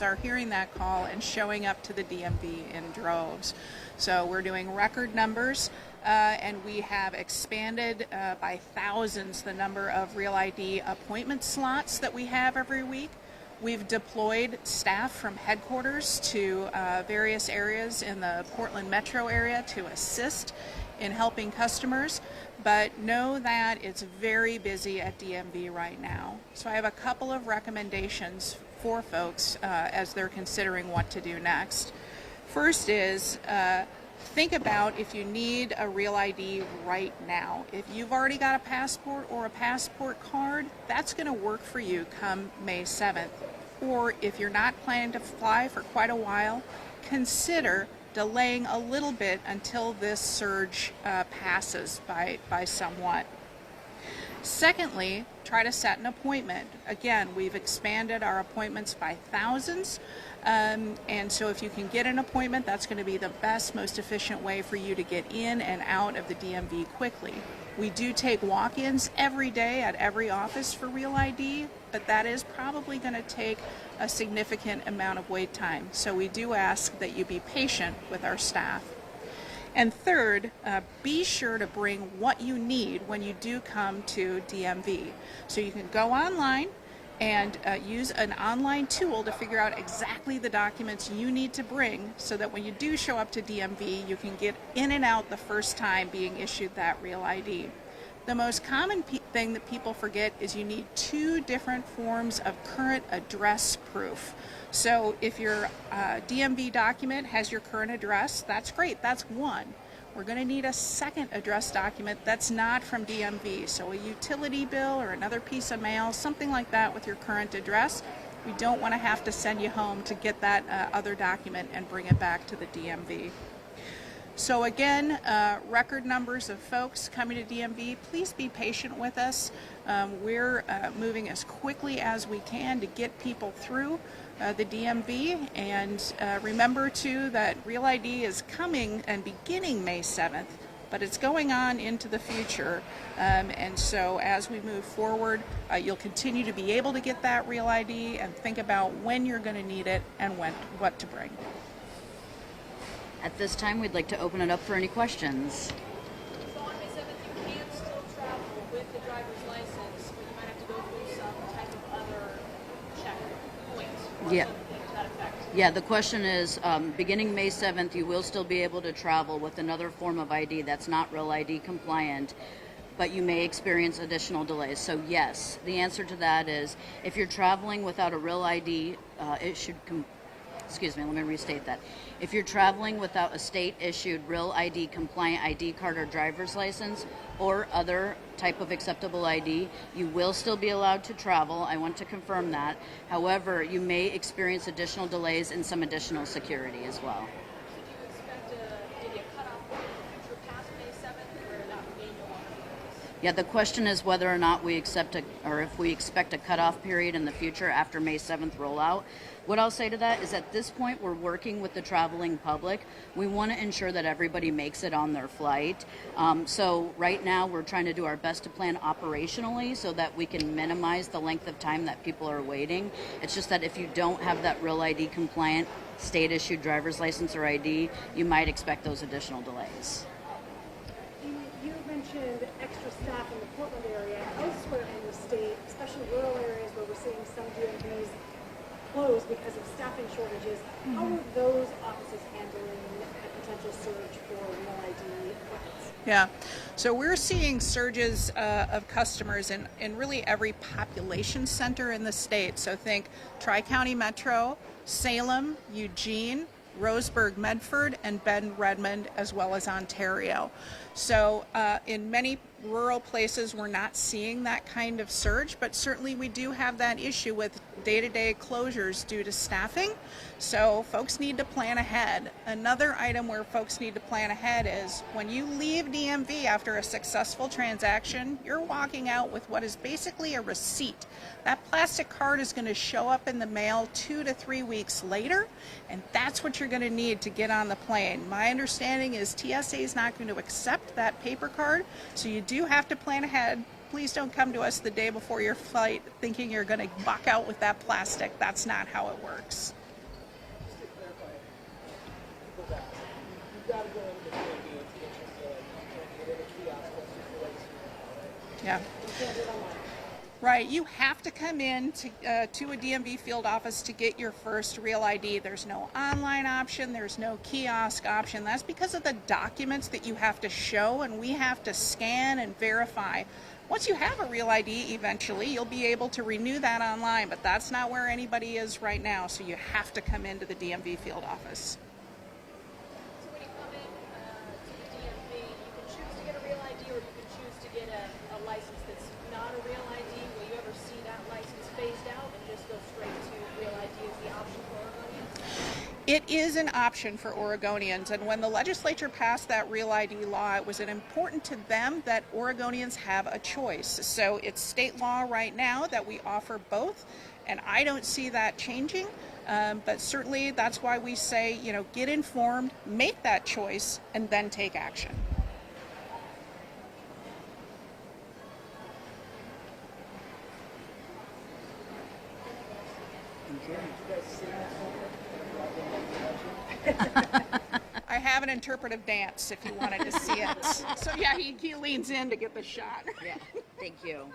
citizens are hearing that call and showing up to the DMV in droves. So we're doing record numbers, and we have expanded by thousands the number of Real ID appointment slots that we have every week. We've deployed staff from headquarters to various areas in the Portland metro area to assist in helping customers, but know that it's very busy at DMV right now. So I have a couple of recommendations for folks as they're considering what to do next. First is think about if you need a Real ID right now. If you've already got a passport or a passport card, that's going to work for you come May 7th. Or if you're not planning to fly for quite a while, consider delaying a little bit until this surge passes by somewhat. Secondly, try to set an appointment. Again, we've expanded our appointments by thousands, and so if you can get an appointment, that's going to be the best, most efficient way for you to get in and out of the DMV quickly. We do take walk-ins every day at every office for Real ID, but that is probably going to take a significant amount of wait time. So we do ask that you be patient with our staff. And third, be sure to bring what you need when you do come to DMV. So you can go online and use an online tool to figure out exactly the documents you need to bring so that when you do show up to DMV, you can get in and out the first time being issued that Real ID. The most common thing that people forget is you need 2 different forms of current address proof. So if your DMV document has your current address, that's great, that's one. We're going to need a second address document that's not from DMV, so a utility bill or another piece of mail, something like that with your current address. We don't want to have to send you home to get that other document and bring it back to the DMV. So again, record numbers of folks coming to DMV. Please be patient with us. We're moving as quickly as we can to get people through the DMV. And remember too that Real ID is coming and beginning May 7th, but it's going on into the future. And so as we move forward, you'll continue to be able to get that Real ID and think about when you're going to need it and what to bring. At this time, we'd like to open it up for any questions. So on May 7th, you can still travel with the driver's license, but you might have to go through some type of other checkpoint or Yeah. something to that effect. Yeah, the question is, beginning May 7th, you will still be able to travel with another form of ID that's not Real ID compliant, but you may experience additional delays. So yes, the answer to that is if you're traveling without a Real ID excuse me, let me restate that. If you're traveling without a state-issued Real ID compliant ID card or driver's license or other type of acceptable ID, you will still be allowed to travel. I want to confirm that. However, you may experience additional delays and some additional security as well. Should you expect maybe a cutoff point in the future past May 7th, or that may no longer be the case? Yeah, the question is whether or not we accept if we expect a cutoff period in the future after May 7th rollout. What I'll say to that is at this point, we're working with the traveling public. We want to ensure that everybody makes it on their flight. So right now, we're trying to do our best to plan operationally so that we can minimize the length of time that people are waiting. It's just that if you don't have that Real ID compliant state-issued driver's license or ID, you might expect those additional delays. You mentioned extra staff in the Portland area. Elsewhere in the state, especially rural areas where we're seeing some DMVs closed because of staffing shortages, how are those offices handling a potential surge for Real ID appointments? Yeah, so we're seeing surges of customers in really every population center in the state. So think Tri-County Metro, Salem, Eugene, Roseburg, Medford, and Bend, Redmond, as well as Ontario. So in many rural places, we're not seeing that kind of surge, but certainly we do have that issue with day-to-day closures due to staffing. So folks need to plan ahead. Another item where folks need to plan ahead is when you leave DMV after a successful transaction, you're walking out with what is basically a receipt. That plastic card is going to show up in the mail 2 to 3 weeks later, and that's what you're going to need to get on the plane. My understanding is TSA is not going to accept that paper card, so you do have to plan ahead. Please don't come to us the day before your flight thinking you're going to walk out with that plastic. That's not how it works. like people's ask. You've got to go into the DMV to get your real ID. You can't get in a kiosk. That's just the way it's right? Yeah. You can't do it online. Right, you have to come in to a DMV field office to get your first real ID. There's no online option, there's no kiosk option. That's because of the documents that you have to show and we have to scan and verify. Once you have a real ID, eventually you'll be able to renew that online, but that's not where anybody is right now, so you have to come into the DMV field office. So when you come in to the DMV, you can choose to get a real ID or you can choose to get a license that's not a real ID. Will you ever see that license phased out and just go straight to real ID as the option for Oregonians? It is an option for Oregonians, and when the legislature passed that Real ID law, it was important to them that Oregonians have a choice. So it's state law right now that we offer both, and I don't see that changing. But certainly that's why we say, get informed, make that choice, and then take action. I have an interpretive dance if you wanted to see it. So yeah, he leans in to get the shot. Yeah, thank you.